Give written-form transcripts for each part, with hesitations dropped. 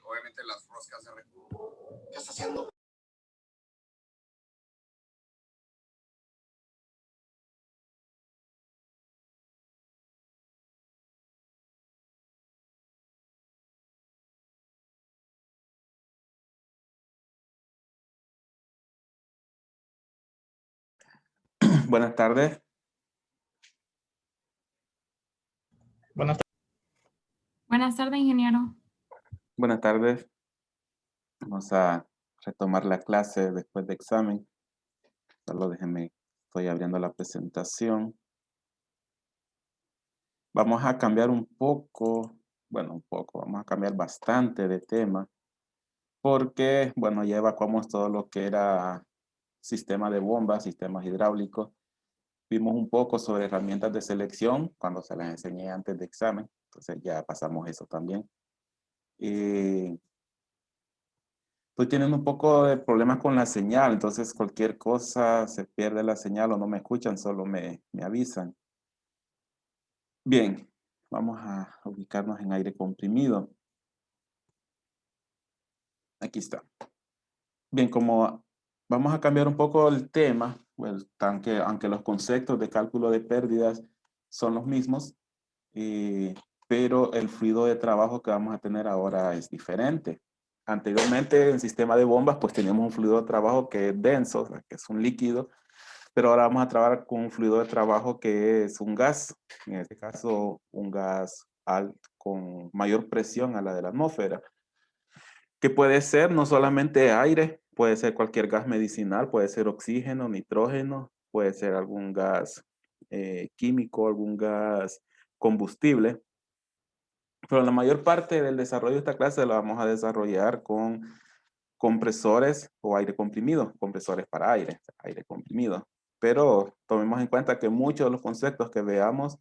obviamente las roscas de ¿qué está haciendo? Buenas tardes. Buenas tardes, ingeniero. Buenas tardes. Vamos a retomar la clase después de examen. Solo déjenme, estoy abriendo la presentación. Vamos a cambiar un poco, vamos a cambiar bastante de tema, porque, bueno, ya evacuamos todo lo que era sistema de bombas, sistemas hidráulicos. Vimos un poco sobre herramientas de selección cuando se las enseñé antes de examen, entonces ya pasamos eso también. Y estoy teniendo un poco de problemas con la señal, entonces cualquier cosa se pierde la señal o no me escuchan, solo me avisan. Bien, vamos a ubicarnos en aire comprimido. Aquí está. Bien, como vamos a cambiar un poco el tema, pues, aunque los conceptos de cálculo de pérdidas son los mismos, pero el fluido de trabajo que vamos a tener ahora es diferente. Anteriormente en sistema de bombas pues teníamos un fluido de trabajo que es denso, o sea, que es un líquido, pero ahora vamos a trabajar con un fluido de trabajo que es un gas, en este caso un gas con mayor presión a la de la atmósfera, que puede ser no solamente aire, puede ser cualquier gas medicinal, puede ser oxígeno, nitrógeno, puede ser algún gas químico, algún gas combustible. Pero la mayor parte del desarrollo de esta clase la vamos a desarrollar con compresores o aire comprimido, compresores para aire, aire comprimido. Pero tomemos en cuenta que muchos de los conceptos que veamos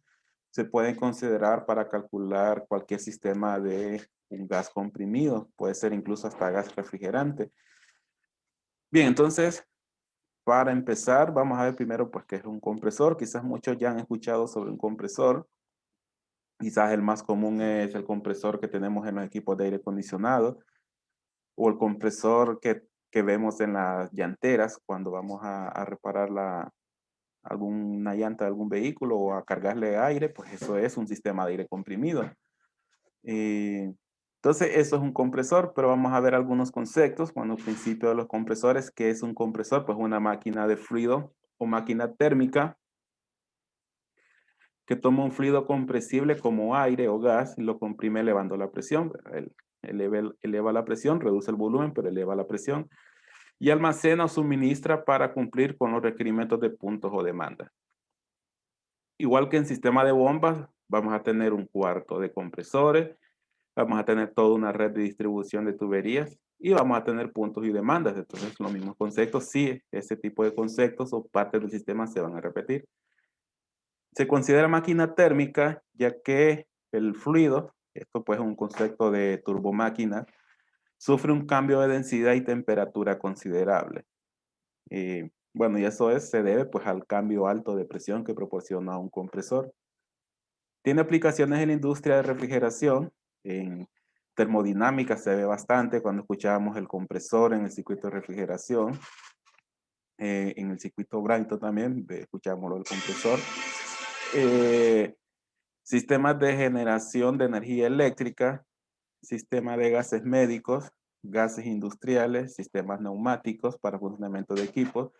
se pueden considerar para calcular cualquier sistema de un gas comprimido, puede ser incluso hasta gas refrigerante. Bien, entonces, para empezar, vamos a ver primero pues qué es un compresor. Quizás muchos ya han escuchado sobre un compresor. Quizás el más común es el compresor que tenemos en los equipos de aire acondicionado o el compresor que vemos en las llanteras cuando vamos a reparar alguna llanta de algún vehículo o a cargarle aire, pues eso es un sistema de aire comprimido. Entonces eso es un compresor, pero vamos a ver algunos conceptos. Bueno, el principio de los compresores, ¿qué es un compresor? Pues una máquina de fluido o máquina térmica que toma un fluido compresible como aire o gas y lo comprime elevando la presión. Eleva la presión, reduce el volumen, pero eleva la presión. Y almacena o suministra para cumplir con los requerimientos de puntos o demandas. Igual que en sistema de bombas, vamos a tener un cuarto de compresores, vamos a tener toda una red de distribución de tuberías y vamos a tener puntos y demandas. Entonces, los mismos conceptos, sí, ese tipo de conceptos o partes del sistema se van a repetir. Se considera máquina térmica ya que el fluido, esto pues es un concepto de turbomáquina, sufre un cambio de densidad y temperatura considerable. Bueno, y eso se debe pues al cambio alto de presión que proporciona un compresor. Tiene aplicaciones en la industria de refrigeración, en termodinámica se ve bastante cuando escuchábamos el compresor en el circuito de refrigeración. En el circuito Brighton también escuchamos lo del compresor. Sistemas de generación de energía eléctrica, sistema de gases médicos, gases industriales, sistemas neumáticos para funcionamiento de equipos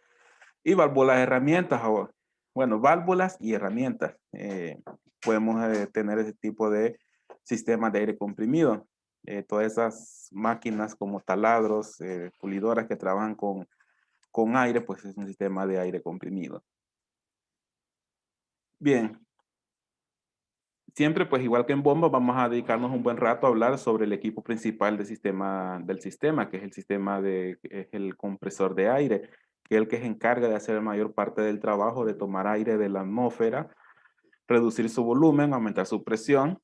y válvulas herramientas, bueno, válvulas y herramientas. Podemos tener ese tipo de sistemas de aire comprimido. Todas esas máquinas como taladros, pulidoras que trabajan con aire, pues es un sistema de aire comprimido. Bien. Siempre, pues igual que en bomba, vamos a dedicarnos un buen rato a hablar sobre el equipo principal del sistema, que es es el compresor de aire, que es el que se encarga de hacer la mayor parte del trabajo de tomar aire de la atmósfera, reducir su volumen, aumentar su presión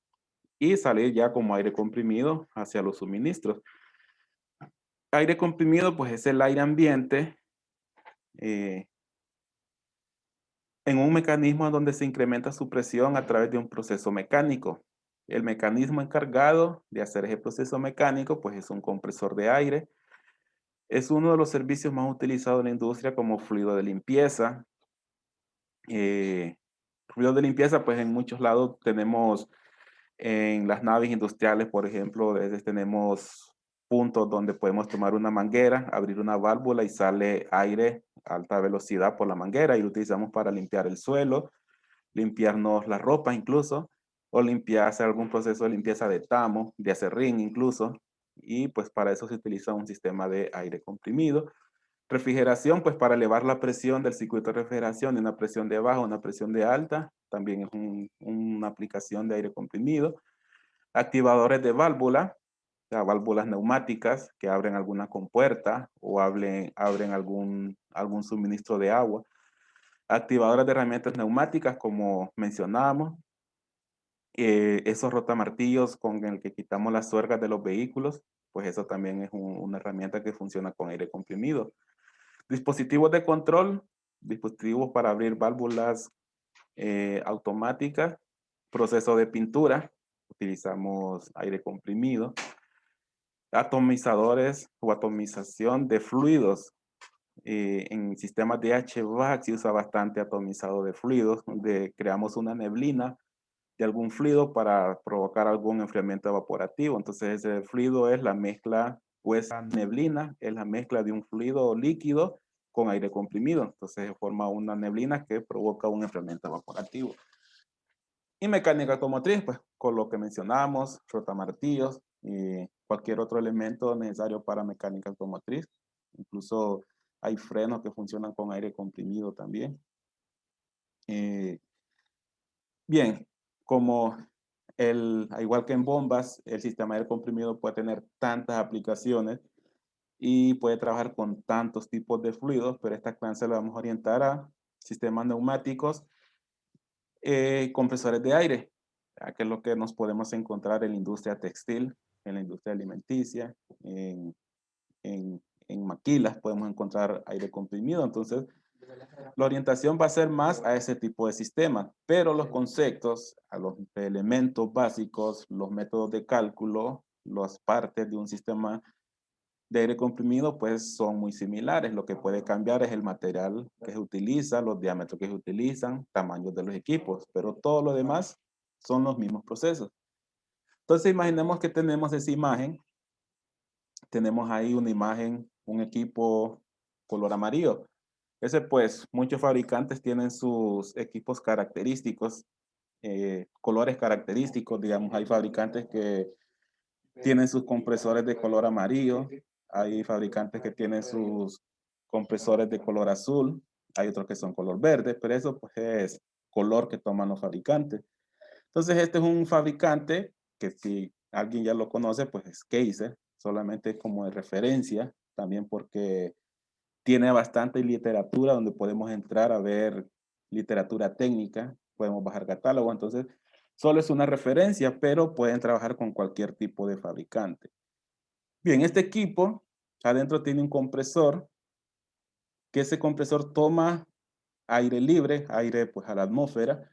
y salir ya como aire comprimido hacia los suministros. Aire comprimido, pues es el aire ambiente en un mecanismo donde se incrementa su presión a través de un proceso mecánico. El mecanismo encargado de hacer ese proceso mecánico, pues es un compresor de aire. Es uno de los servicios más utilizados en la industria como fluido de limpieza. Fluido de limpieza, pues en muchos lados tenemos, en las naves industriales, por ejemplo, a veces tenemos puntos donde podemos tomar una manguera, abrir una válvula y sale aire a alta velocidad por la manguera y lo utilizamos para limpiar el suelo, limpiarnos la ropa incluso, o limpiar, hacer algún proceso de limpieza de tamo, de acerrín incluso, y pues para eso se utiliza un sistema de aire comprimido. Refrigeración, pues para elevar la presión del circuito de refrigeración de una presión de baja a una presión de alta, también es una aplicación de aire comprimido. Activadores de válvula, o sea, válvulas neumáticas que abren alguna compuerta o abren algún suministro de agua. Activadores de herramientas neumáticas, como mencionábamos. Esos rotamartillos con el que quitamos las tuercas de los vehículos, pues eso también es una herramienta que funciona con aire comprimido. Dispositivos de control, dispositivos para abrir válvulas automáticas, proceso de pintura, utilizamos aire comprimido, atomizadores o atomización de fluidos. En sistemas de HVAC se usa bastante atomizado de fluidos, donde creamos una neblina de algún fluido para provocar algún enfriamiento evaporativo. Entonces ese fluido es la mezcla, o esa neblina es la mezcla de un fluido líquido con aire comprimido. Entonces se forma una neblina que provoca un enfriamiento evaporativo. Y mecánica automotriz, pues con lo que mencionamos, rotamartillos y cualquier otro elemento necesario para mecánica automotriz. Incluso hay frenos que funcionan con aire comprimido también. Bien, como igual que en bombas, el sistema de aire comprimido puede tener tantas aplicaciones y puede trabajar con tantos tipos de fluidos, pero esta clase la vamos a orientar a sistemas neumáticos, compresores de aire, ya que es lo que nos podemos encontrar en la industria textil, en la industria alimenticia, en maquilas podemos encontrar aire comprimido. Entonces, la orientación va a ser más a ese tipo de sistemas, pero los conceptos, a los elementos básicos, los métodos de cálculo, las partes de un sistema de aire comprimido, pues son muy similares. Lo que puede cambiar es el material que se utiliza, los diámetros que se utilizan, tamaños de los equipos, pero todo lo demás son los mismos procesos. Entonces, imaginemos que tenemos esa imagen. Tenemos ahí una imagen, un equipo color amarillo. Ese pues, muchos fabricantes tienen sus equipos característicos, colores característicos, digamos, hay fabricantes que tienen sus compresores de color amarillo, hay fabricantes que tienen sus compresores de color azul, hay otros que son color verde, pero eso pues es color que toman los fabricantes. Entonces este es un fabricante que si alguien ya lo conoce, pues es Kaiser, solamente como de referencia, también porque tiene bastante literatura donde podemos entrar a ver literatura técnica, podemos bajar catálogo, entonces solo es una referencia, pero pueden trabajar con cualquier tipo de fabricante. Bien, este equipo adentro tiene un compresor, que ese compresor toma aire libre, aire pues a la atmósfera,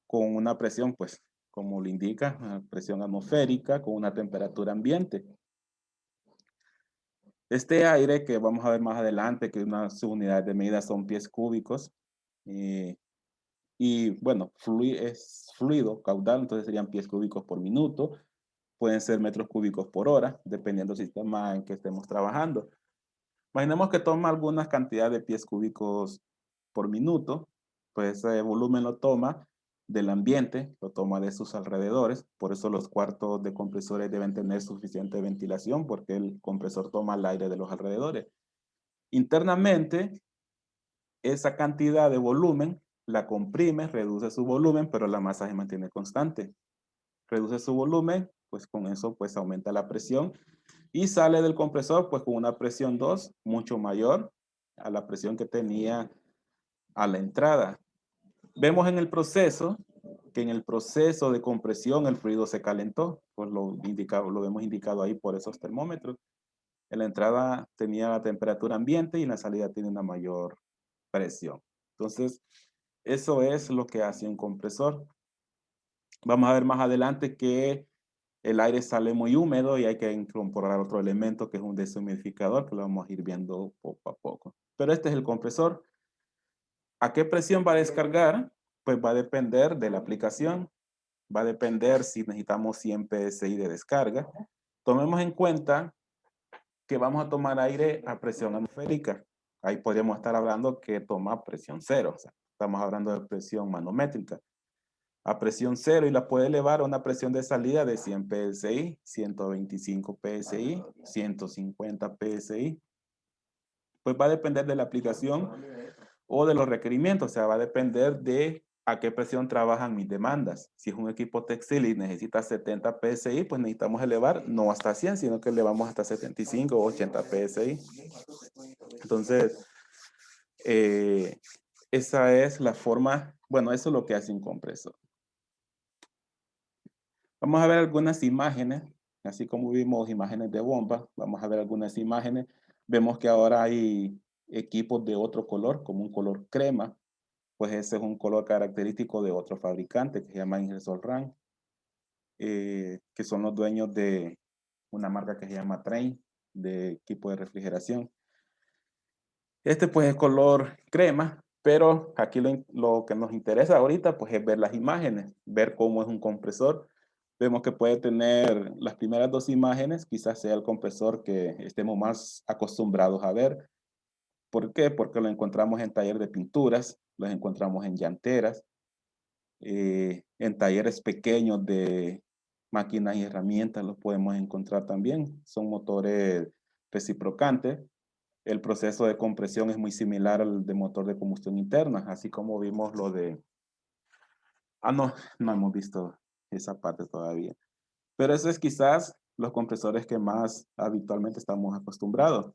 con una presión pues como lo indica, una presión atmosférica con una temperatura ambiente. Este aire que vamos a ver más adelante, que unas unidades de medida son pies cúbicos, y bueno, es fluido caudal, entonces serían pies cúbicos por minuto, pueden ser metros cúbicos por hora, dependiendo del sistema en que estemos trabajando. Imaginemos que toma alguna cantidad de pies cúbicos por minuto, pues ese volumen lo toma del ambiente, lo toma de sus alrededores, por eso los cuartos de compresores deben tener suficiente ventilación, porque el compresor toma el aire de los alrededores. Internamente, esa cantidad de volumen la comprime, reduce su volumen, pero la masa se mantiene constante. Reduce su volumen, pues con eso pues aumenta la presión y sale del compresor pues con una presión 2 mucho mayor a la presión que tenía a la entrada. Vemos en el proceso que en el proceso de compresión el fluido se calentó, pues lo hemos indicado ahí por esos termómetros. En la entrada tenía la temperatura ambiente y en la salida tiene una mayor presión. Entonces, eso es lo que hace un compresor. Vamos a ver más adelante que el aire sale muy húmedo y hay que incorporar otro elemento que es un deshumidificador, que lo vamos a ir viendo poco a poco. Pero este es el compresor. ¿A qué presión va a descargar? Pues va a depender de la aplicación. Va a depender si necesitamos 100 PSI de descarga. Tomemos en cuenta que vamos a tomar aire a presión atmosférica. Ahí podríamos estar hablando que toma presión cero. O sea, estamos hablando de presión manométrica. A presión cero y la puede elevar a una presión de salida de 100 PSI, 125 PSI, 150 PSI. Pues va a depender de la aplicación o de los requerimientos. O sea, va a depender de a qué presión trabajan mis demandas. Si es un equipo textil y necesita 70 PSI, pues necesitamos elevar no hasta 100, sino que elevamos hasta 75 o 80 PSI. Entonces, esa es la forma, bueno, eso es lo que hace un compresor. Vamos a ver algunas imágenes, así como vimos imágenes de bomba, vamos a ver algunas imágenes. Vemos que ahora hay equipos de otro color, como un color crema, pues ese es un color característico de otro fabricante que se llama Ingersoll-Rand, que son los dueños de una marca que se llama Trane, de equipo de refrigeración. Este pues es color crema, pero aquí lo que nos interesa ahorita pues es ver las imágenes, ver cómo es un compresor. Vemos que puede tener las primeras dos imágenes, quizás sea el compresor que estemos más acostumbrados a ver. ¿Por qué? Porque lo encontramos en taller de pinturas, los encontramos en llanteras, en talleres pequeños de máquinas y herramientas los podemos encontrar también. Son motores reciprocantes. El proceso de compresión es muy similar al de motor de combustión interna, así como vimos lo de... no hemos visto esa parte todavía. Pero eso es quizás los compresores que más habitualmente estamos acostumbrados.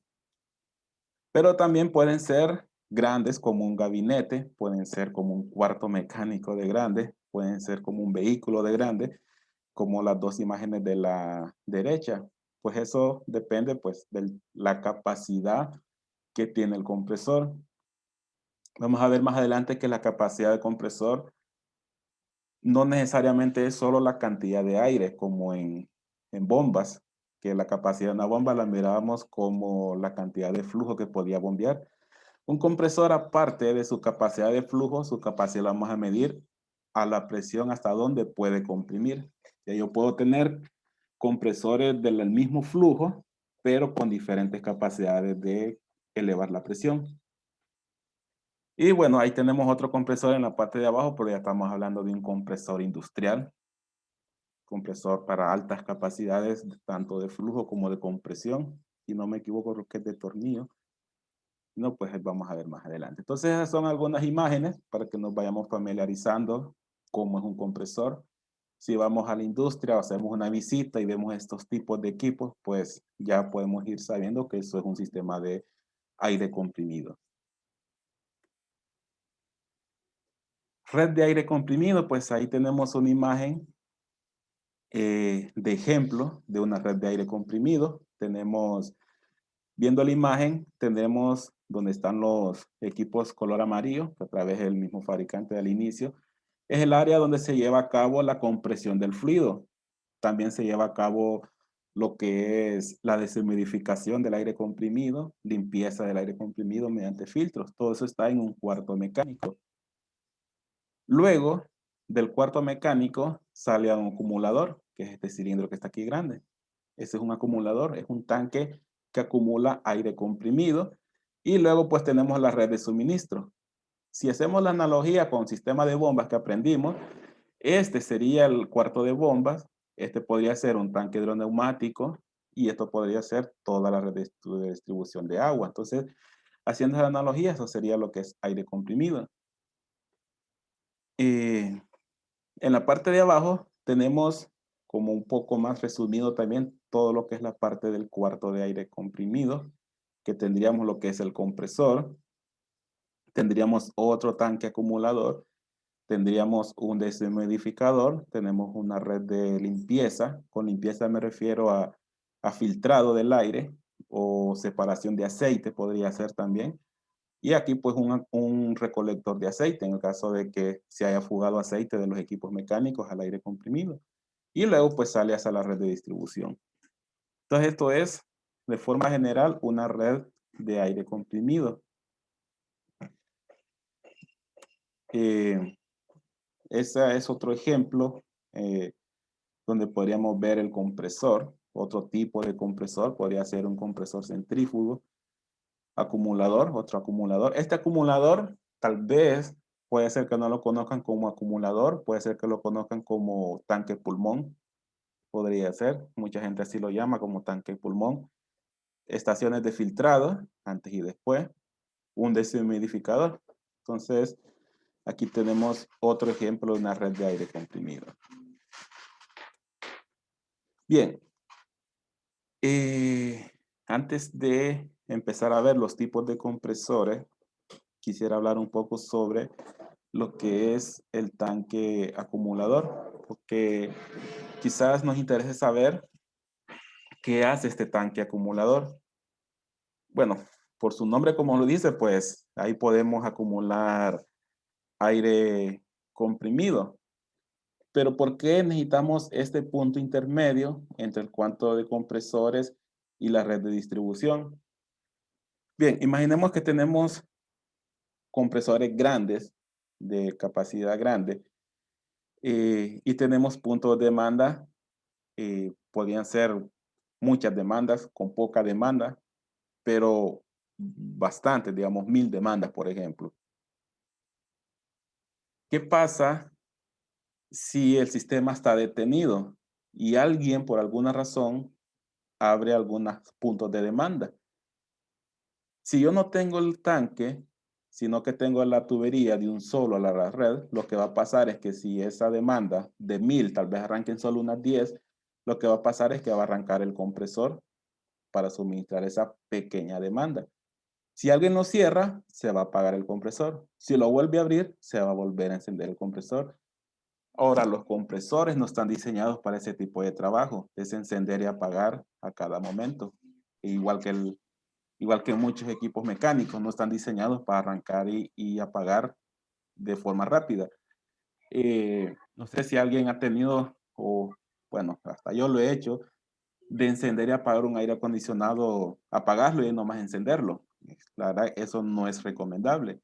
Pero también pueden ser grandes como un gabinete, pueden ser como un cuarto mecánico de grande, pueden ser como un vehículo de grande, como las dos imágenes de la derecha. Pues eso depende pues de la capacidad que tiene el compresor. Vamos a ver más adelante que la capacidad del compresor no necesariamente es solo la cantidad de aire, como en bombas, que la capacidad de una bomba la mirábamos como la cantidad de flujo que podía bombear. Un compresor, aparte de su capacidad de flujo, su capacidad la vamos a medir a la presión hasta donde puede comprimir. Ya yo puedo tener compresores del mismo flujo, pero con diferentes capacidades de elevar la presión. Y bueno, ahí tenemos otro compresor en la parte de abajo, pero ya estamos hablando de un compresor industrial. Compresor para altas capacidades, tanto de flujo como de compresión. Si no me equivoco, creo que es de tornillo. No, pues vamos a ver más adelante. Entonces, esas son algunas imágenes para que nos vayamos familiarizando cómo es un compresor. Si vamos a la industria o hacemos una visita y vemos estos tipos de equipos, pues ya podemos ir sabiendo que eso es un sistema de aire comprimido. Red de aire comprimido, pues ahí tenemos una imagen de ejemplo de una red de aire comprimido. Tenemos, viendo la imagen, tenemos donde están los equipos color amarillo, que a través del mismo fabricante al inicio. Es el área donde se lleva a cabo la compresión del fluido. También se lleva a cabo lo que es la deshumidificación del aire comprimido, limpieza del aire comprimido mediante filtros. Todo eso está en un cuarto mecánico. Luego del cuarto mecánico sale a un acumulador, que es este cilindro que está aquí grande. Ese es un acumulador, es un tanque que acumula aire comprimido. Y luego pues tenemos la red de suministro. Si hacemos la analogía con el sistema de bombas que aprendimos, este sería el cuarto de bombas, este podría ser un tanque hidroneumático y esto podría ser toda la red de distribución de agua. Entonces, haciendo la analogía, eso sería lo que es aire comprimido. En la parte de abajo tenemos como un poco más resumido también todo lo que es la parte del cuarto de aire comprimido, que tendríamos lo que es el compresor, tendríamos otro tanque acumulador, tendríamos un deshumidificador, tenemos una red de limpieza. Con limpieza me refiero a filtrado del aire o separación de aceite podría ser también. Y aquí pues un recolector de aceite en el caso de que se haya fugado aceite de los equipos mecánicos al aire comprimido. Y luego pues sale hacia la red de distribución. Entonces esto es de forma general una red de aire comprimido. Ese es otro ejemplo donde podríamos ver el compresor. Otro tipo de compresor podría ser un compresor centrífugo. Acumulador, otro acumulador. Este acumulador tal vez puede ser que no lo conozcan como acumulador, puede ser que lo conozcan como tanque pulmón. Podría ser, mucha gente así lo llama como tanque pulmón. Estaciones de filtrado, antes y después. Un deshumidificador. Entonces, aquí tenemos otro ejemplo de una red de aire comprimido. Bien, antes de empezar a ver los tipos de compresores, quisiera hablar un poco sobre lo que es el tanque acumulador, porque quizás nos interese saber qué hace este tanque acumulador. Bueno, por su nombre como lo dice, pues ahí podemos acumular aire comprimido. Pero ¿por qué necesitamos este punto intermedio entre el cuarto de compresores y la red de distribución? Bien, imaginemos que tenemos compresores grandes, de capacidad grande, y tenemos puntos de demanda, podrían ser muchas demandas con poca demanda, pero bastante, digamos 1000 demandas, por ejemplo. ¿Qué pasa si el sistema está detenido y alguien por alguna razón abre algunos puntos de demanda? Si yo no tengo el tanque, sino que tengo la tubería de un solo a la red, lo que va a pasar es que si esa demanda de 1000 tal vez arranquen solo unas 10, lo que va a pasar es que va a arrancar el compresor para suministrar esa pequeña demanda. Si alguien lo cierra, se va a apagar el compresor. Si lo vuelve a abrir, se va a volver a encender el compresor. Ahora, los compresores no están diseñados para ese tipo de trabajo, es encender y apagar a cada momento. Igual que muchos equipos mecánicos, no están diseñados para arrancar y apagar de forma rápida. No sé si alguien ha tenido, o bueno, hasta yo lo he hecho, de encender y apagar un aire acondicionado, apagarlo y nomás encenderlo. La verdad, eso no es recomendable,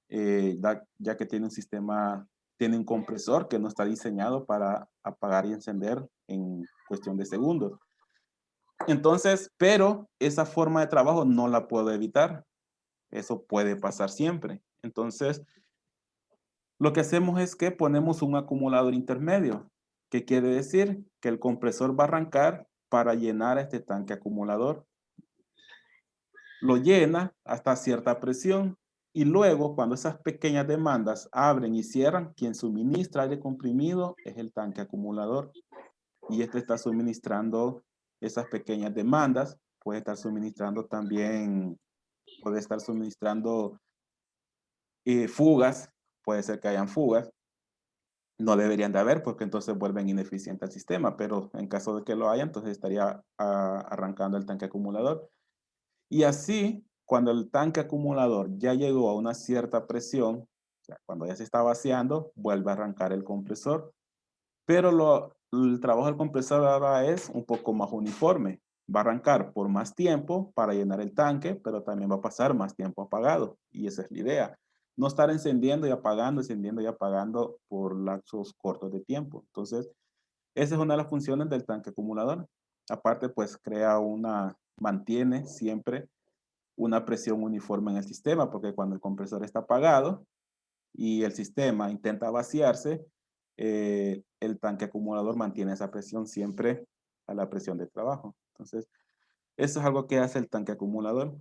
ya que tiene un compresor que no está diseñado para apagar y encender en cuestión de segundos. Entonces, pero esa forma de trabajo no la puedo evitar. Eso puede pasar siempre. Entonces, lo que hacemos es que ponemos un acumulador intermedio. ¿Qué quiere decir? Que el compresor va a arrancar para llenar este tanque acumulador. Lo llena hasta cierta presión y luego cuando esas pequeñas demandas abren y cierran, quien suministra aire comprimido es el tanque acumulador. Y este está suministrando esas pequeñas demandas. Puede estar suministrando también, puede estar suministrando fugas, puede ser que hayan fugas. No deberían de haber porque entonces vuelven ineficiente el sistema, pero en caso de que lo haya, entonces estaría arrancando el tanque acumulador. Y así, cuando el tanque acumulador ya llegó a una cierta presión, o sea, cuando ya se está vaciando, vuelve a arrancar el compresor. Pero el trabajo del compresor ahora es un poco más uniforme. Va a arrancar por más tiempo para llenar el tanque, pero también va a pasar más tiempo apagado. Y esa es la idea. No estar encendiendo y apagando por lapsos cortos de tiempo. Entonces, esa es una de las funciones del tanque acumulador. Aparte, pues mantiene siempre una presión uniforme en el sistema, porque cuando el compresor está apagado y el sistema intenta vaciarse, el tanque acumulador mantiene esa presión siempre a la presión de trabajo. Entonces, eso es algo que hace el tanque acumulador.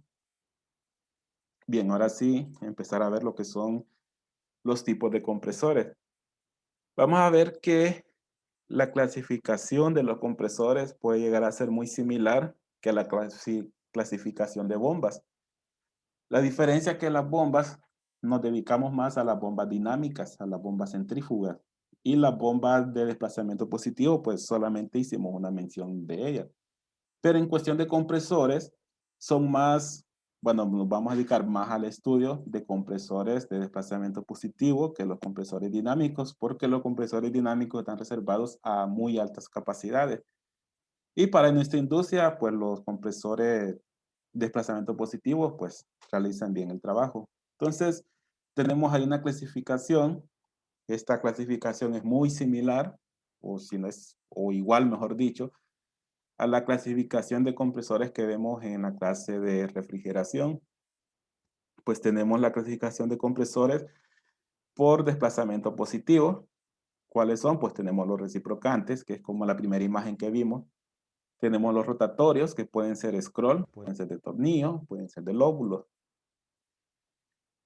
Bien, ahora sí, empezar a ver lo que son los tipos de compresores. Vamos a ver que la clasificación de los compresores puede llegar a ser muy similar que la clasificación de bombas. La diferencia es que las bombas nos dedicamos más a las bombas dinámicas, a las bombas centrífugas. Y las bombas de desplazamiento positivo, pues solamente hicimos una mención de ellas. Pero en cuestión de compresores, son más bueno, nos vamos a dedicar más al estudio de compresores de desplazamiento positivo que los compresores dinámicos, porque los compresores dinámicos están reservados a muy altas capacidades. Y para nuestra industria, pues los compresores de desplazamiento positivo, pues realizan bien el trabajo. Entonces, tenemos ahí una clasificación. Esta clasificación es muy similar, o si no es, o igual, mejor dicho, a la clasificación de compresores que vemos en la clase de refrigeración. Pues tenemos la clasificación de compresores por desplazamiento positivo. ¿Cuáles son? Pues tenemos los reciprocantes, que es como la primera imagen que vimos. Tenemos los rotatorios, que pueden ser scroll, pueden ser de tornillo, pueden ser de lóbulos.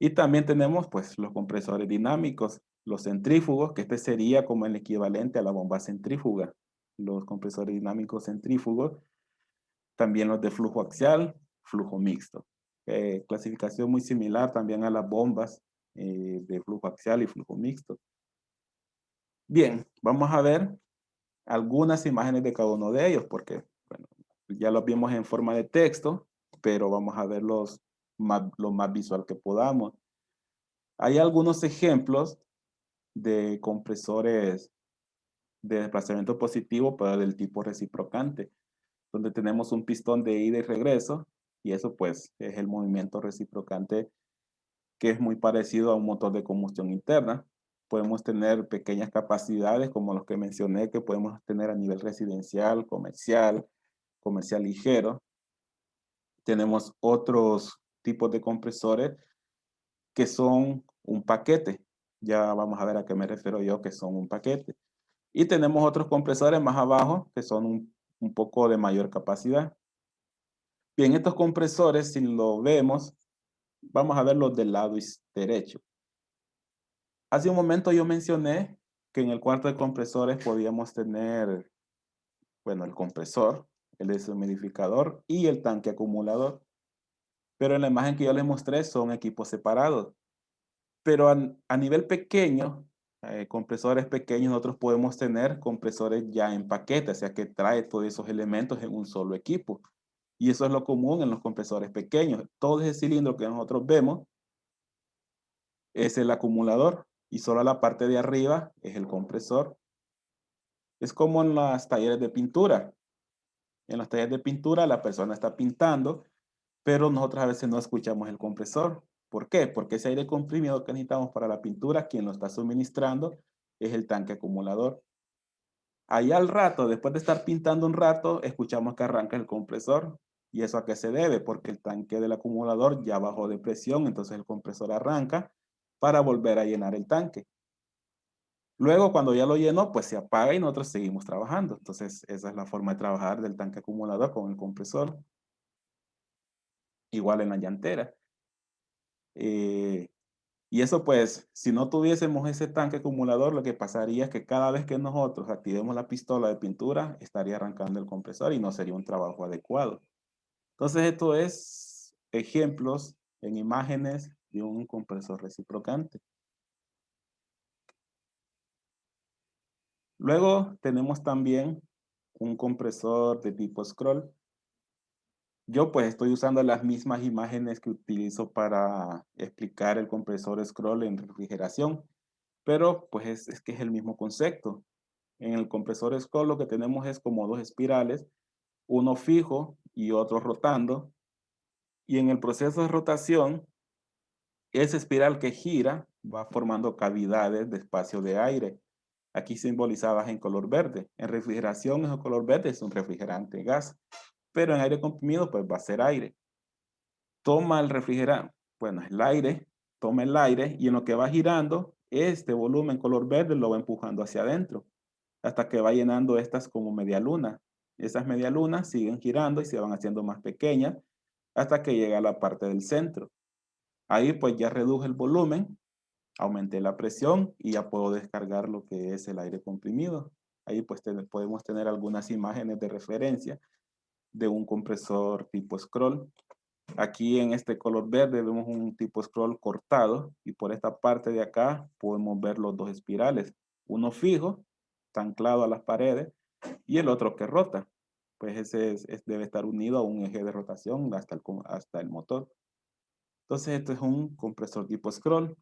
Y también tenemos pues los compresores dinámicos, los centrífugos, que este sería como el equivalente a la bomba centrífuga. Los compresores dinámicos centrífugos, también los de flujo axial, flujo mixto. Clasificación muy similar también a las bombas de flujo axial y flujo mixto. Bien, vamos a ver algunas imágenes de cada uno de ellos, porque bueno, ya los vimos en forma de texto, pero vamos a verlos lo más visual que podamos. Hay algunos ejemplos de compresores de desplazamiento positivo, pero del tipo reciprocante, donde tenemos un pistón de ida y regreso, y eso pues es el movimiento reciprocante, que es muy parecido a un motor de combustión interna. Podemos tener pequeñas capacidades como los que mencioné, que podemos tener a nivel residencial, comercial ligero. Tenemos otros tipos de compresores que son un paquete. Ya vamos a ver a qué me refiero yo que son un paquete. Y tenemos otros compresores más abajo que son un poco de mayor capacidad. Bien, estos compresores, si lo vemos, vamos a verlos del lado derecho. Hace un momento yo mencioné que en el cuarto de compresores podíamos tener, bueno, el compresor, el deshumidificador y el tanque acumulador. Pero en la imagen que yo les mostré son equipos separados. Pero a nivel pequeño, compresores pequeños, nosotros podemos tener compresores ya en paquete, o sea que trae todos esos elementos en un solo equipo. Y eso es lo común en los compresores pequeños. Todo ese cilindro que nosotros vemos es el acumulador y solo la parte de arriba es el compresor. Es como en los talleres de pintura. En los talleres de pintura la persona está pintando, pero nosotros a veces no escuchamos el compresor. ¿Por qué? Porque ese aire comprimido que necesitamos para la pintura, quien lo está suministrando es el tanque acumulador. Ahí al rato, después de estar pintando un rato, escuchamos que arranca el compresor. ¿Y eso a qué se debe? Porque el tanque del acumulador ya bajó de presión, entonces el compresor arranca para volver a llenar el tanque. Luego, cuando ya lo llenó, pues se apaga y nosotros seguimos trabajando. Entonces, esa es la forma de trabajar del tanque acumulador con el compresor. Igual en la llantera. Y eso pues, si no tuviésemos ese tanque acumulador, lo que pasaría es que cada vez que nosotros activemos la pistola de pintura, estaría arrancando el compresor y no sería un trabajo adecuado. Entonces, esto es ejemplos en imágenes de un compresor reciprocante. Luego tenemos también un compresor de tipo scroll. Yo pues estoy usando las mismas imágenes que utilizo para explicar el compresor scroll en refrigeración, pero pues es que es el mismo concepto. En el compresor scroll lo que tenemos es como dos espirales, uno fijo y otro rotando, y en el proceso de rotación, esa espiral que gira va formando cavidades de espacio de aire, aquí simbolizadas en color verde. En refrigeración, ese color verde es un refrigerante gas, pero en aire comprimido pues va a ser aire. Toma el refrigerante, bueno, el aire, toma el aire y en lo que va girando, este volumen color verde lo va empujando hacia adentro, hasta que va llenando estas como media luna. Esas media lunas siguen girando y se van haciendo más pequeñas hasta que llega a la parte del centro. Ahí pues ya reduje el volumen, aumenté la presión y ya puedo descargar lo que es el aire comprimido. Ahí pues podemos tener algunas imágenes de referencia de un compresor tipo scroll. Aquí en este color verde vemos un tipo scroll cortado y por esta parte de acá podemos ver los dos espirales. Uno fijo, está anclado a las paredes, y el otro que rota. Pues ese debe estar unido a un eje de rotación hasta el motor. Entonces, esto es un compresor tipo scroll.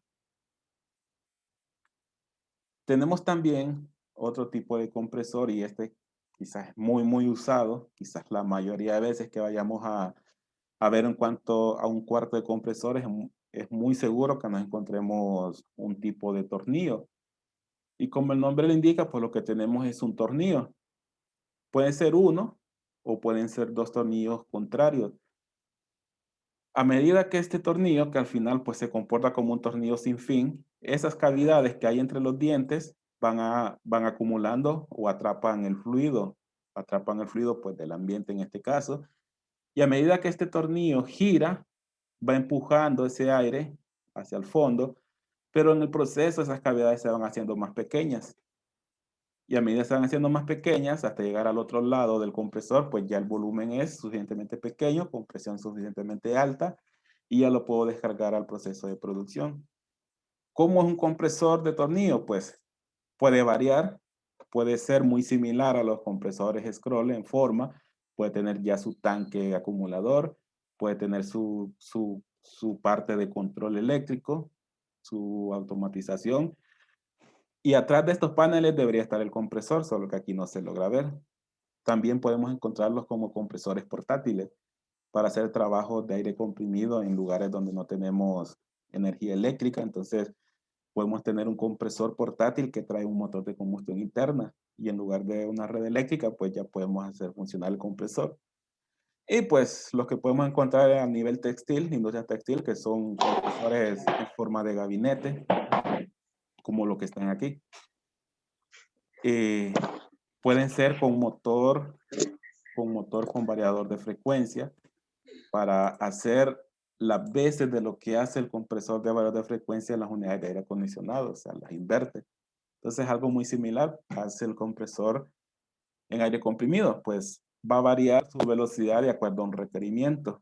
Tenemos también otro tipo de compresor y este quizás es muy usado, quizás la mayoría de veces que vayamos a ver en cuanto a un cuarto de compresores, es muy seguro que nos encontremos un tipo de tornillo. Y como el nombre lo indica, pues lo que tenemos es un tornillo. Puede ser uno o pueden ser dos tornillos contrarios. A medida que este tornillo, que al final pues se comporta como un tornillo sin fin, esas cavidades que hay entre los dientes van acumulando o atrapan el fluido pues del ambiente en este caso. Y a medida que este tornillo gira, va empujando ese aire hacia el fondo, pero en el proceso esas cavidades se van haciendo más pequeñas. Y a medida que se van haciendo más pequeñas, hasta llegar al otro lado del compresor, pues ya el volumen es suficientemente pequeño, con presión suficientemente alta, y ya lo puedo descargar al proceso de producción. ¿Cómo es un compresor de tornillo? Pues puede variar, puede ser muy similar a los compresores scroll en forma, puede tener ya su tanque acumulador, puede tener su parte de control eléctrico, su automatización, y atrás de estos paneles debería estar el compresor, solo que aquí no se logra ver. También podemos encontrarlos como compresores portátiles para hacer trabajos de aire comprimido en lugares donde no tenemos energía eléctrica. Entonces, podemos tener un compresor portátil que trae un motor de combustión interna y en lugar de una red eléctrica, pues ya podemos hacer funcionar el compresor. Y pues los que podemos encontrar a nivel textil, industria textil, que son compresores en forma de gabinete, como lo que están aquí. Pueden ser con motor con variador de frecuencia para hacer las veces de lo que hace el compresor de variador de frecuencia en las unidades de aire acondicionado, o sea, las inverte. Entonces, algo muy similar hace el compresor en aire comprimido, pues va a variar su velocidad de acuerdo a un requerimiento.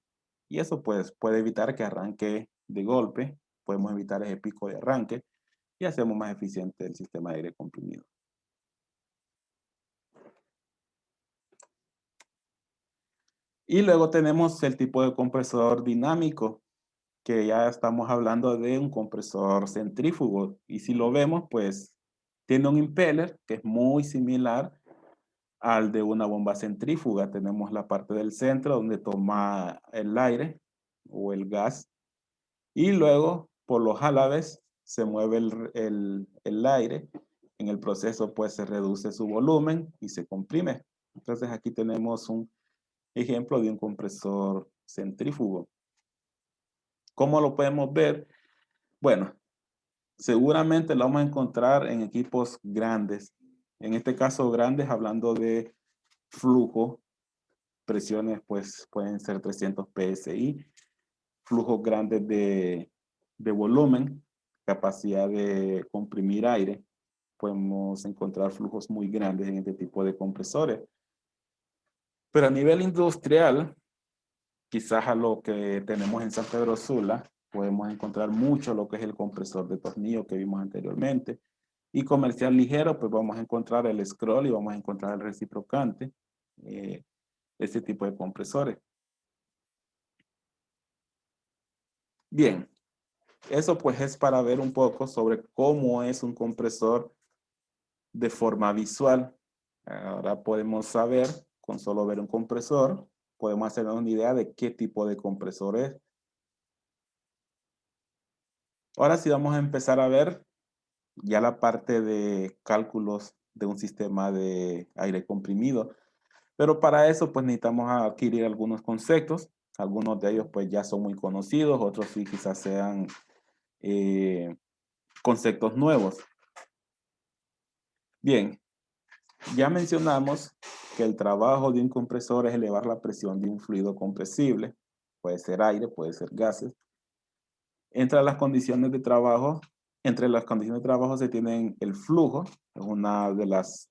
Y eso pues puede evitar que arranque de golpe, podemos evitar ese pico de arranque y hacemos más eficiente el sistema de aire comprimido. Y luego tenemos el tipo de compresor dinámico, que ya estamos hablando de un compresor centrífugo. Y si lo vemos, pues tiene un impeller que es muy similar al de una bomba centrífuga. Tenemos la parte del centro donde toma el aire o el gas. Y luego, por los jalaves, se mueve el aire. En el proceso, pues se reduce su volumen y se comprime. Entonces aquí tenemos un ejemplo de un compresor centrífugo. ¿Cómo lo podemos ver? Bueno, seguramente lo vamos a encontrar en equipos grandes. En este caso, grandes, hablando de flujo, presiones pues pueden ser 300 PSI, flujos grandes de volumen, capacidad de comprimir aire. Podemos encontrar flujos muy grandes en este tipo de compresores. Pero a nivel industrial, quizás a lo que tenemos en San Pedro Sula, podemos encontrar mucho lo que es el compresor de tornillo que vimos anteriormente. Y comercial ligero, pues vamos a encontrar el scroll y vamos a encontrar el reciprocante, este tipo de compresores. Bien, eso pues es para ver un poco sobre cómo es un compresor de forma visual. Ahora podemos saber, con solo ver un compresor, podemos hacernos una idea de qué tipo de compresor es. Ahora sí vamos a empezar a ver ya la parte de cálculos de un sistema de aire comprimido. Pero para eso pues necesitamos adquirir algunos conceptos. Algunos de ellos pues ya son muy conocidos, otros sí quizás sean conceptos nuevos. Bien, ya mencionamos que el trabajo de un compresor es elevar la presión de un fluido compresible. Puede ser aire, puede ser gases. Entre las condiciones de trabajo se tienen el flujo, es una de las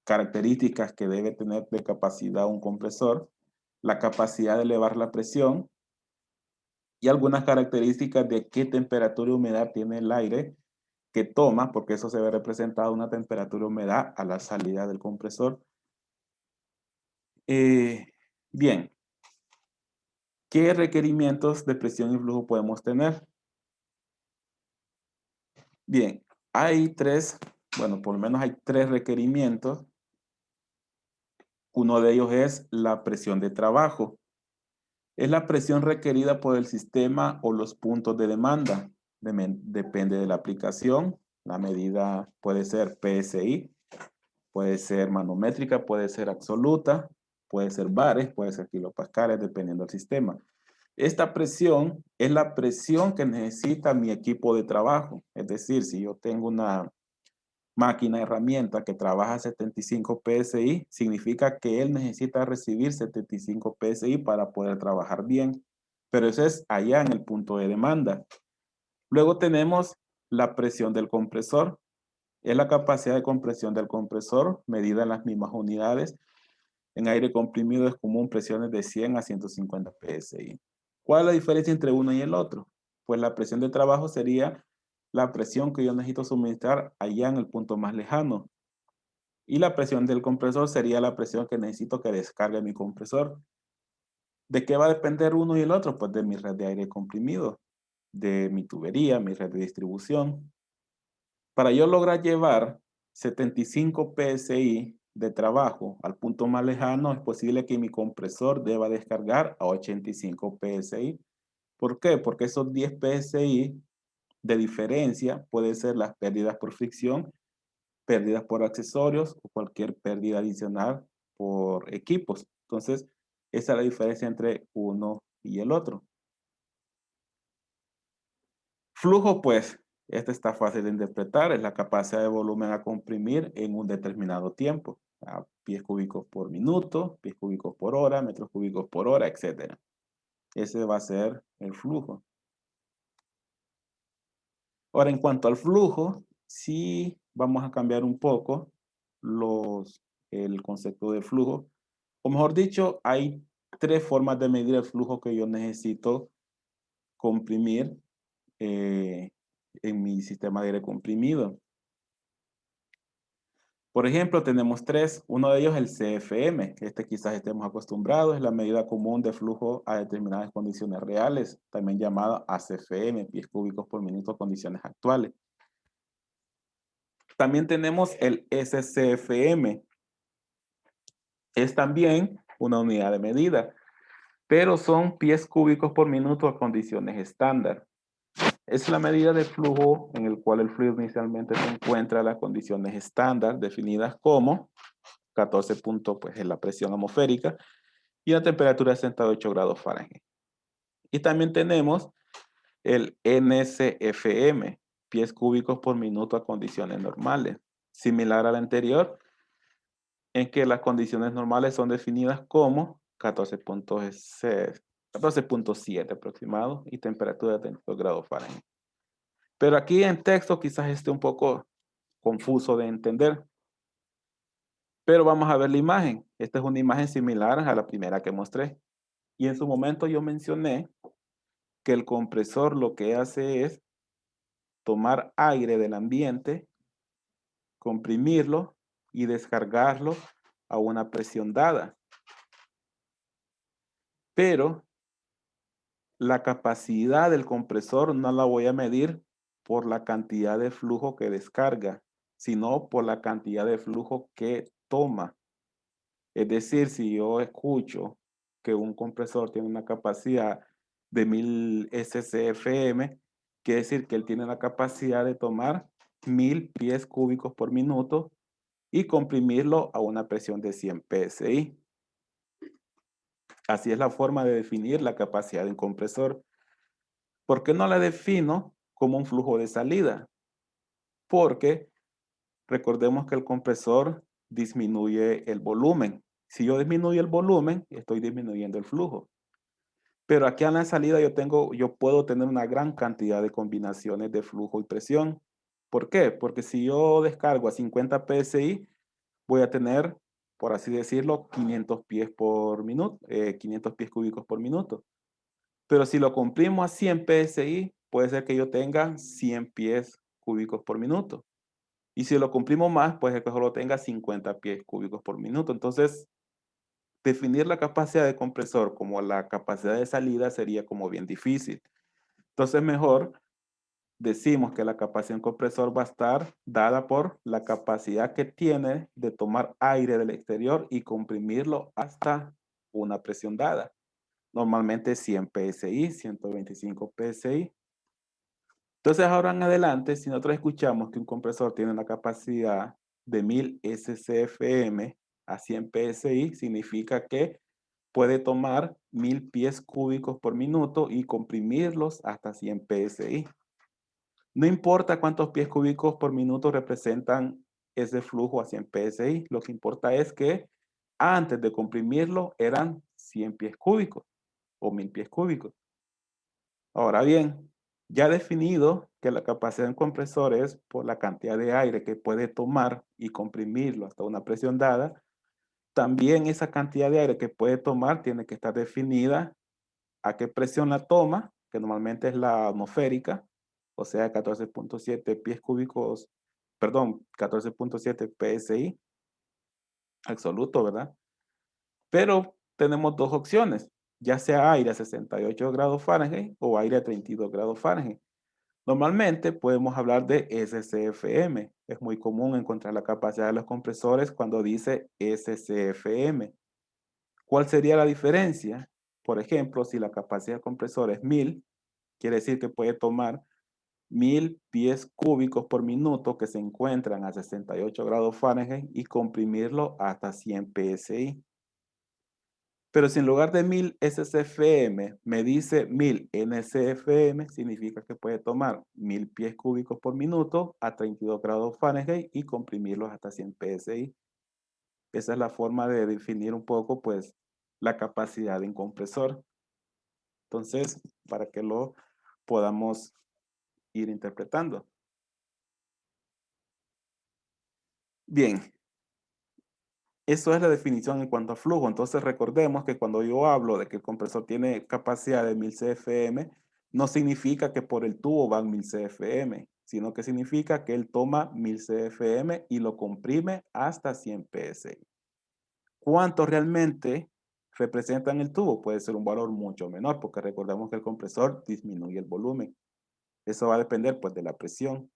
características que debe tener de capacidad un compresor, la capacidad de elevar la presión y algunas características de qué temperatura y humedad tiene el aire que toma, porque eso se ve representado una temperatura y humedad a la salida del compresor. Bien, ¿Qué requerimientos de presión y flujo podemos tener? Bien, hay tres, bueno, por lo menos hay tres requerimientos. Uno de ellos es la presión de trabajo. Es la presión requerida por el sistema o los puntos de demanda. Depende de la aplicación. La medida puede ser PSI, puede ser manométrica, puede ser absoluta, puede ser bares, puede ser kilopascales, dependiendo del sistema. Esta presión es la presión que necesita mi equipo de trabajo. Es decir, si yo tengo una máquina, herramienta que trabaja a 75 PSI, significa que él necesita recibir 75 PSI para poder trabajar bien. Pero eso es allá en el punto de demanda. Luego tenemos la presión del compresor. Es la capacidad de compresión del compresor medida en las mismas unidades. En aire comprimido es común presiones de 100 a 150 PSI. ¿Cuál es la diferencia entre uno y el otro? Pues la presión de trabajo sería la presión que yo necesito suministrar allá en el punto más lejano. Y la presión del compresor sería la presión que necesito que descargue mi compresor. ¿De qué va a depender uno y el otro? Pues de mi red de aire comprimido, de mi tubería, mi red de distribución. Para yo lograr llevar 75 PSI de trabajo al punto más lejano, es posible que mi compresor deba descargar a 85 PSI. ¿Por qué? Porque esos 10 PSI de diferencia pueden ser las pérdidas por fricción, pérdidas por accesorios o cualquier pérdida adicional por equipos. Entonces, esa es la diferencia entre uno y el otro. Flujo, pues, este está fácil de interpretar, es la capacidad de volumen a comprimir en un determinado tiempo. A pies cúbicos por minuto, pies cúbicos por hora, metros cúbicos por hora, etc. Ese va a ser el flujo. Ahora, en cuanto al flujo, sí vamos a cambiar un poco el concepto de flujo. O mejor dicho, hay tres formas de medir el flujo que yo necesito comprimir en mi sistema de aire comprimido. Por ejemplo, tenemos tres. Uno de ellos es el CFM. Este quizás estemos acostumbrados. Es la medida común de flujo a determinadas condiciones reales, también llamada ACFM, pies cúbicos por minuto, condiciones actuales. También tenemos el SCFM. Es también una unidad de medida, pero son pies cúbicos por minuto a condiciones estándar. Es la medida de flujo en el cual el fluido inicialmente se encuentra en las condiciones estándar, definidas como 14 puntos, pues es la presión atmosférica, y la temperatura de 68 grados Fahrenheit. Y también tenemos el NSFM, pies cúbicos por minuto a condiciones normales, similar al anterior, en que las condiciones normales son definidas como 14.7 aproximado y temperatura de 32 grados Fahrenheit. Pero aquí en texto quizás esté un poco confuso de entender. Pero vamos a ver la imagen. Esta es una imagen similar a la primera que mostré. Y en su momento yo mencioné que el compresor lo que hace es tomar aire del ambiente, comprimirlo y descargarlo a una presión dada. Pero la capacidad del compresor no la voy a medir por la cantidad de flujo que descarga, sino por la cantidad de flujo que toma. Es decir, si yo escucho que un compresor tiene una capacidad de 1000 SCFM, quiere decir que él tiene la capacidad de tomar 1000 pies cúbicos por minuto y comprimirlo a una presión de 100 PSI. Así es la forma de definir la capacidad de un compresor. ¿Por qué no la defino como un flujo de salida? Porque recordemos que el compresor disminuye el volumen. Si yo disminuyo el volumen, estoy disminuyendo el flujo. Pero aquí en la salida yo puedo tener una gran cantidad de combinaciones de flujo y presión. ¿Por qué? Porque si yo descargo a 50 PSI, voy a tener, por así decirlo, 500 pies por minuto, 500 pies cúbicos por minuto. Pero si lo comprimo a 100 PSI, puede ser que yo tenga 100 pies cúbicos por minuto. Y si lo comprimo más, puede ser que solo tenga 50 pies cúbicos por minuto. Entonces, definir la capacidad de compresor como la capacidad de salida sería como bien difícil. Entonces mejor decimos que la capacidad de compresor va a estar dada por la capacidad que tiene de tomar aire del exterior y comprimirlo hasta una presión dada. Normalmente 100 PSI, 125 PSI. Entonces ahora en adelante, si nosotros escuchamos que un compresor tiene una capacidad de 1000 SCFM a 100 PSI, significa que puede tomar 1000 pies cúbicos por minuto y comprimirlos hasta 100 PSI. No importa cuántos pies cúbicos por minuto representan ese flujo a 100 PSI, lo que importa es que antes de comprimirlo eran 100 pies cúbicos o 1000 pies cúbicos. Ahora bien, ya definido que la capacidad de un compresor es por la cantidad de aire que puede tomar y comprimirlo hasta una presión dada, también esa cantidad de aire que puede tomar tiene que estar definida a qué presión la toma, que normalmente es la atmosférica, o sea, 14.7 pies cúbicos, perdón, 14.7 PSI absoluto, ¿verdad? Pero tenemos dos opciones, ya sea aire a 68 grados Fahrenheit o aire a 32 grados Fahrenheit. Normalmente podemos hablar de SCFM. Es muy común encontrar la capacidad de los compresores cuando dice SCFM. ¿Cuál sería la diferencia? Por ejemplo, si la capacidad del compresor es 1000, quiere decir que puede tomar 1000 pies cúbicos por minuto que se encuentran a 68 grados Fahrenheit y comprimirlo hasta 100 PSI. Pero si en lugar de 1000 SCFM me dice 1000 NCFM, significa que puede tomar 1000 pies cúbicos por minuto a 32 grados Fahrenheit y comprimirlos hasta 100 PSI. Esa es la forma de definir un poco, pues, la capacidad de un compresor. Entonces, para que lo podamos ir interpretando. Bien, eso es la definición en cuanto a flujo. Entonces recordemos que cuando yo hablo de que el compresor tiene capacidad de 1000 CFM, no significa que por el tubo van 1000 CFM, sino que significa que él toma 1000 CFM y lo comprime hasta 100 PSI. ¿Cuánto realmente representa en el tubo? Puede ser un valor mucho menor, porque recordemos que el compresor disminuye el volumen. Eso va a depender pues de la presión.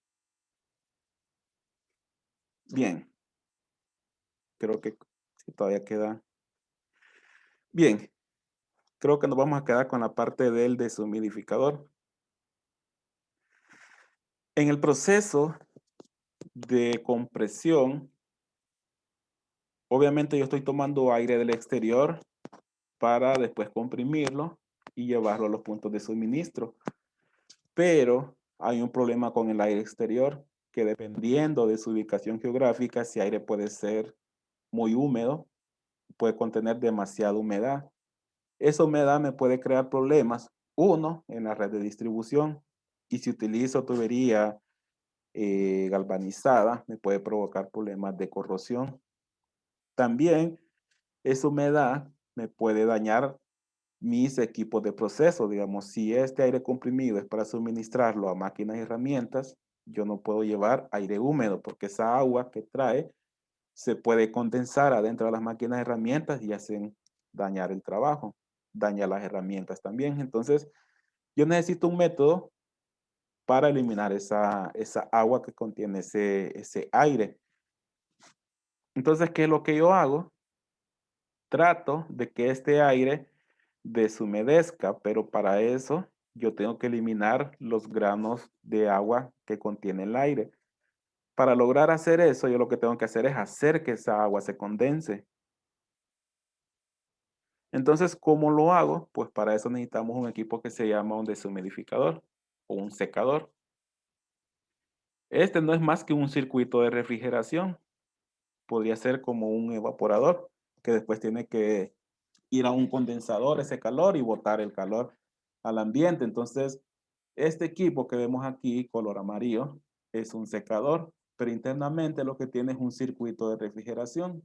Bien, creo que sí, todavía queda. Bien, creo que nos vamos a quedar con la parte del deshumidificador. En el proceso de compresión, obviamente yo estoy tomando aire del exterior para después comprimirlo y llevarlo a los puntos de suministro. Pero hay un problema con el aire exterior, que dependiendo de su ubicación geográfica, ese aire puede ser muy húmedo, puede contener demasiada humedad. Esa humedad me puede crear problemas, uno, en la red de distribución, y si utilizo tubería galvanizada, me puede provocar problemas de corrosión. También esa humedad me puede dañar mis equipos de proceso. Digamos, si este aire comprimido es para suministrarlo a máquinas y herramientas, yo no puedo llevar aire húmedo porque esa agua que trae se puede condensar adentro de las máquinas y herramientas y hacen dañar el trabajo, daña las herramientas también. Entonces, yo necesito un método para eliminar esa agua que contiene ese aire. Entonces, ¿qué es lo que yo hago? Trato de que este aire deshumedezca, pero para eso yo tengo que eliminar los granos de agua que contiene el aire. Para lograr hacer eso, yo lo que tengo que hacer es hacer que esa agua se condense. Entonces, ¿cómo lo hago? Pues para eso necesitamos un equipo que se llama un deshumidificador o un secador. Este no es más que un circuito de refrigeración. Podría ser como un evaporador que después tiene que ir a un condensador ese calor y botar el calor al ambiente. Entonces, este equipo que vemos aquí, color amarillo, es un secador, pero internamente lo que tiene es un circuito de refrigeración.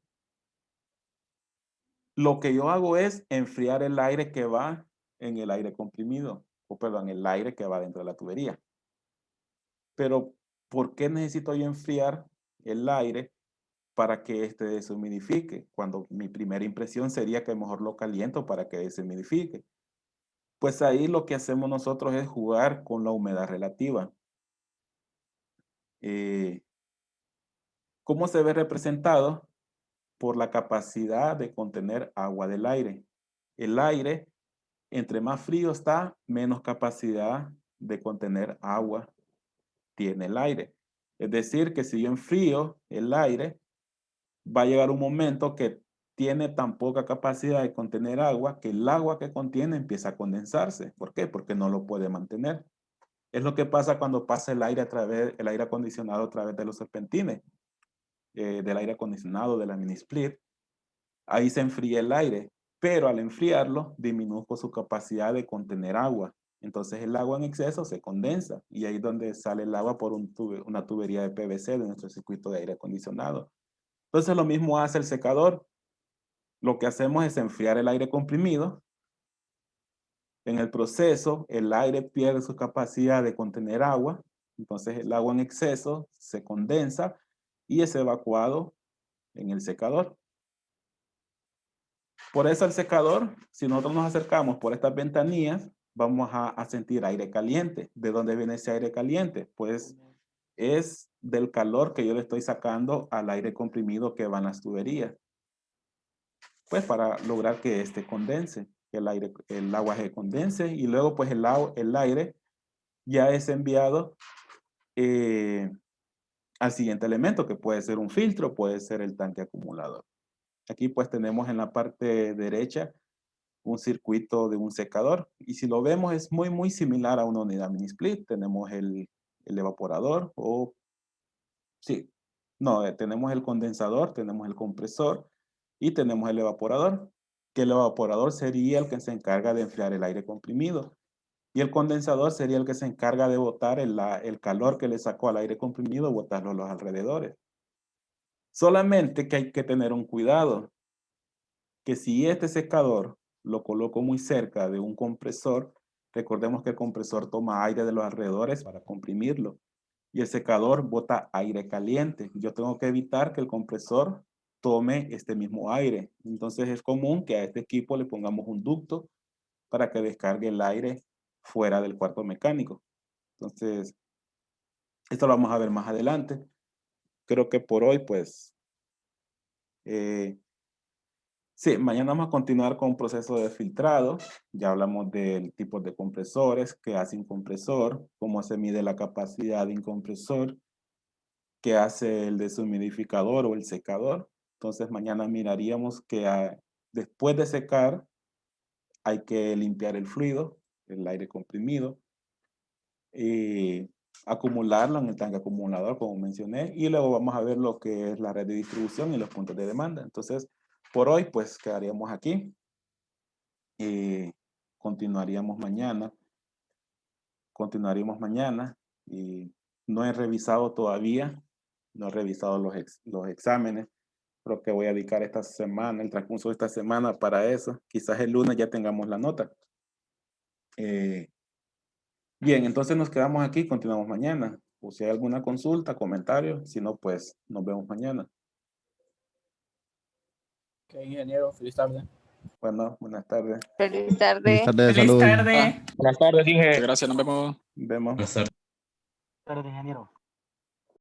Lo que yo hago es enfriar el aire que va en el aire comprimido, o perdón, el aire que va dentro de la tubería. Pero, ¿por qué necesito yo enfriar el aire para que este deshumidifique, cuando mi primera impresión sería que mejor lo caliento para que deshumidifique. Pues ahí lo que hacemos nosotros es jugar con la humedad relativa. ¿Cómo se ve representado? Por la capacidad de contener agua del aire. El aire, entre más frío está, menos capacidad de contener agua tiene el aire. Es decir, que si yo enfrío el aire, va a llegar un momento que tiene tan poca capacidad de contener agua que el agua que contiene empieza a condensarse. ¿Por qué? Porque no lo puede mantener. Es lo que pasa cuando pasa el aire acondicionado a través de los serpentines, del aire acondicionado, de la mini split. Ahí se enfría el aire, pero al enfriarlo disminuzco su capacidad de contener agua. Entonces el agua en exceso se condensa y ahí es donde sale el agua por una tubería de PVC de nuestro circuito de aire acondicionado. Entonces lo mismo hace el secador. Lo que hacemos es enfriar el aire comprimido. En el proceso, el aire pierde su capacidad de contener agua. Entonces el agua en exceso se condensa y es evacuado en el secador. Por eso el secador, si nosotros nos acercamos por estas ventanillas, vamos a sentir aire caliente. ¿De dónde viene ese aire caliente? Pues es del calor que yo le estoy sacando al aire comprimido que va en las tuberías. Pues para lograr que este condense, que el agua se condense y luego pues el aire ya es enviado al siguiente elemento, que puede ser un filtro, puede ser el tanque acumulador. Aquí pues tenemos en la parte derecha un circuito de un secador. Y si lo vemos es muy similar a una unidad mini split. Tenemos el evaporador tenemos el condensador, tenemos el compresor y tenemos el evaporador, que el evaporador sería el que se encarga de enfriar el aire comprimido. Y el condensador sería el que se encarga de botar el calor que le sacó al aire comprimido, botarlo a los alrededores. Solamente que hay que tener un cuidado, que si este secador lo coloco muy cerca de un compresor, recordemos que el compresor toma aire de los alrededores para comprimirlo y el secador bota aire caliente. Yo tengo que evitar que el compresor tome este mismo aire. Entonces es común que a este equipo le pongamos un ducto para que descargue el aire fuera del cuarto mecánico. Entonces, esto lo vamos a ver más adelante. Creo que por hoy, pues, sí, mañana vamos a continuar con un proceso de filtrado. Ya hablamos del tipo de compresores, qué hace un compresor, cómo se mide la capacidad de un compresor, qué hace el deshumidificador o el secador. Entonces mañana miraríamos que después de secar hay que limpiar el fluido, el aire comprimido, y acumularlo en el tanque acumulador, como mencioné, y luego vamos a ver lo que es la red de distribución y los puntos de demanda. Entonces, por hoy, pues, quedaríamos aquí. Y continuaríamos mañana. Y no he revisado todavía, no he revisado los exámenes. Creo que voy a dedicar esta semana, el transcurso de esta semana para eso. Quizás el lunes ya tengamos la nota. Bien, entonces nos quedamos aquí, continuamos mañana. O si hay alguna consulta, comentario, si no, pues nos vemos mañana. Ok, ingeniero, feliz tarde. Bueno, buenas tardes. Feliz tarde. Feliz tarde, Feliz saludos. tarde. Buenas tardes, Inge. Gracias, nos vemos. Vemos. Buenas tardes. Tarde, ingeniero.